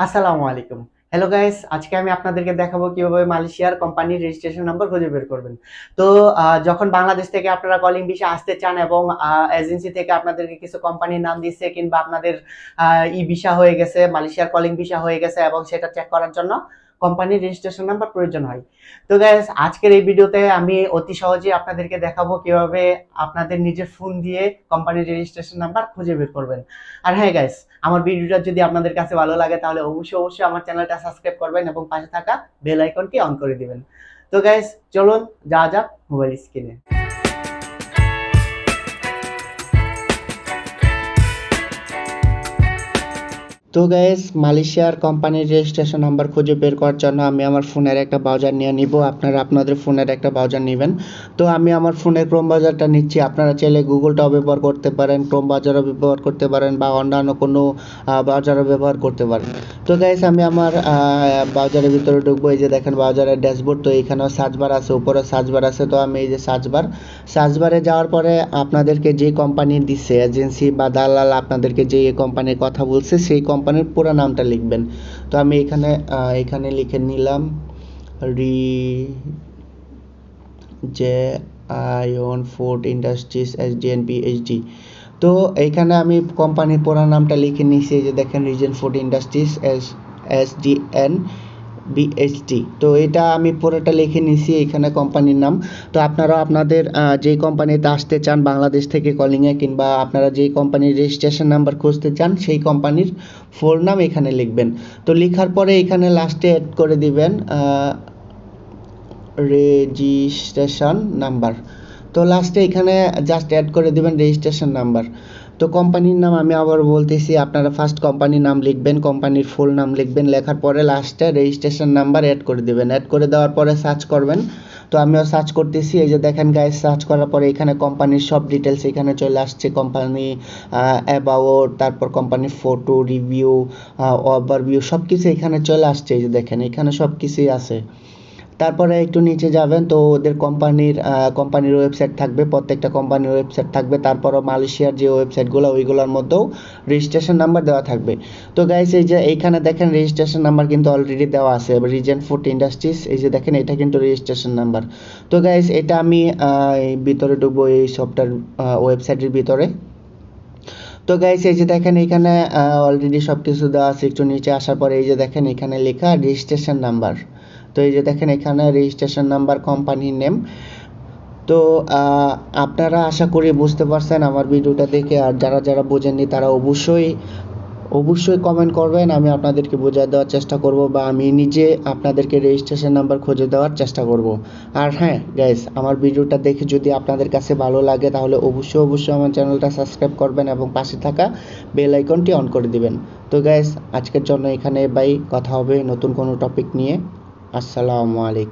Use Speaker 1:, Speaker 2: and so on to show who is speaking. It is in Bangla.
Speaker 1: আসসালামু আলাইকুম। হ্যালো গাইস, আজকে আমি আপনাদেরকে দেখাবো কিভাবে মালয়েশিয়ার কোম্পানির রেজিস্ট্রেশন নাম্বার খুঁজে বের করবেন। তো যখন বাংলাদেশ থেকে আপনারা কলিং ভিসা আসতে চান এবং এজেন্সি থেকে আপনাদেরকে কিছু কোম্পানির নাম দিচ্ছে কিংবা আপনাদের ই ভিসা হয়ে গেছে, মালয়েশিয়ার কলিং ভিসা হয়ে গেছে এবং সেটা চেক করার জন্য কোম্পানির রেজিস্ট্রেশন নাম্বার প্রয়োজন হয়। তো গাইস, আজকের এই ভিডিওতে আমি অতি সহজেই আপনাদেরকে দেখাবো কিভাবে আপনাদের নিজের ফোন দিয়ে কোম্পানির রেজিস্ট্রেশন নাম্বার খুঁজে বের করবেন। আর হ্যাঁ গাইস, আমার ভিডিওটা যদি আপনাদের কাছে ভালো লাগে তাহলে অবশ্যই আমার চ্যানেলটা সাবস্ক্রাইব করবেন এবং পাশে থাকা বেল আইকনটি অন করে দিবেন। তো গাইস, চলুন যাওয়া যাক মোবাইল স্ক্রিনে। তো গাইস, মালয়েশিয়ার কোম্পানির রেজিস্ট্রেশন নাম্বার খুঁজে বের করার জন্য আমি আমার ফোনের একটা ব্রাউজার নিয়ে নিব। আপনারা আপনাদের ফোনের একটা ব্রাউজার নেবেন। তো আমি আমার ফোনের ক্রোম ব্রাউজারটা নিচ্ছি। আপনারা চাইলে গুগলটাও ব্যবহার করতে পারেন, ক্রোম ব্রাউজারও ব্যবহার করতে পারেন বা অন্যান্য কোনো ব্রাউজারও ব্যবহার করতে পারেন। তো গাইস, আমি আমার ব্রাউজারের ভিতরে ঢুকবো। এই যে দেখেন ব্রাউজারের ড্যাশবোর্ড। তো এখানেও সার্চ বার আছে, উপরে সার্চ বার আছে। তো আমি এই যে সার্চ বারে যাওয়ার পরে আপনাদেরকে যে কোম্পানি দিচ্ছে, এজেন্সি বা দালাল আপনাদেরকে যে কোম্পানির কথা বলছে সেই কোম্পানির পুরো নামটা লিখবেন। তো আমি এখানে লিখে নিলাম রি J ion food industries SDN-PhD। তো এইখানে আমি কোম্পানির পুরো নামটা লিখে নিয়েছি। যে দেখেন রিজেন ফুড ইন্ডাস্ট্রিজ SDN-BHD। তো এটা আমি পুরোটা লিখে নিয়েছি, এখানে কোম্পানির নাম। তো আপনারা আপনাদের যেই কোম্পানিতে আসতে চান বাংলাদেশ থেকে কলিংয়ে, কিংবা আপনারা যেই কোম্পানির রেজিস্ট্রেশন নাম্বার খুঁজতে চান সেই কোম্পানির ফুল নাম এখানে লিখবেন। তো লেখার পরে এখানে লাস্টে অ্যাড করে দিবেন রেজিস্ট্রেশন নাম্বার। তো লাস্টে এখানে জাস্ট অ্যাড করে দিবেন রেজিস্ট্রেশন নাম্বার। তো কোম্পানির নাম আমি আবার বলতেছি, আপনারা ফার্স্ট কোম্পানির নাম লিখবেন, কোম্পানির ফুল নাম লিখবেন, লেখার পরে লাস্টে রেজিস্ট্রেশন নাম্বার অ্যাড করে দিবেন। অ্যাড করে দেওয়ার পরে সার্চ করবেন। তো আমিও সার্চ করতেছি। এই যে দেখেন গাইস, সার্চ করার পরে এখানে কোম্পানির সব ডিটেলস এখানে চলে আসছে। কোম্পানি অ্যাবাউট, তারপর কোম্পানির ফটো, রিভিউ, ওভারভিউ সব কিছু এখানে চলে আসছে। এই যে দেখেন এখানে সব কিছুই আছে। তারপরে একটু নিচে যাবেন, তো ওদের কোম্পানির ওয়েবসাইট থাকবে, প্রত্যেকটা কোম্পানির ওয়েবসাইট থাকবে। তারপরও মালয়েশিয়ার যে ওয়েবসাইটগুলো ওইগুলোর মধ্যেও রেজিস্ট্রেশন নাম্বার দেওয়া থাকবে। তো গাইস, এই যে এইখানে দেখেন রেজিস্ট্রেশন নাম্বার কিন্তু অলরেডি দেওয়া আছে। রিজেন ফুড ইন্ডাস্ট্রিজ, এই যে দেখেন এটা কিন্তু রেজিস্ট্রেশন নাম্বার। তো গাইস, এটা আমি ভিতরে ঢুকবো এই সফটওয়্যার ওয়েবসাইটের ভিতরে। তো গাইস, এই যে দেখেন এখানে অলরেডি সব কিছু দেওয়া আছে। একটু নিচে আসার পরে এই যে দেখেন এখানে লেখা রেজিস্ট্রেশন নাম্বার। তো এই যে দেখেন এখানে রেজিস্ট্রেশন নাম্বার, কোম্পানি নেম। তো আপনারা আশা করি বুঝতে পারছেন আমার ভিডিওটা দেখে। আর যারা বোঝেননি তারা অবশ্যই কমেন্ট করবেন। আমি আপনাদেরকে বোঝায় দেওয়ার চেষ্টা করব, বা আমি নিজে আপনাদেরকে রেজিস্ট্রেশন নাম্বার খুঁজে দেওয়ার চেষ্টা করব। আর হ্যাঁ গাইস, আমার ভিডিওটা দেখে যদি আপনাদের কাছে ভালো লাগে তাহলে অবশ্যই আমার চ্যানেলটা সাবস্ক্রাইব করবেন এবং পাশে থাকা বেল আইকনটি অন করে দিবেন। তো গাইস, আজকের জন্য এখানে বাই, কথা হবে নতুন কোনো টপিক নিয়ে। আসসালামু আলাইকুম।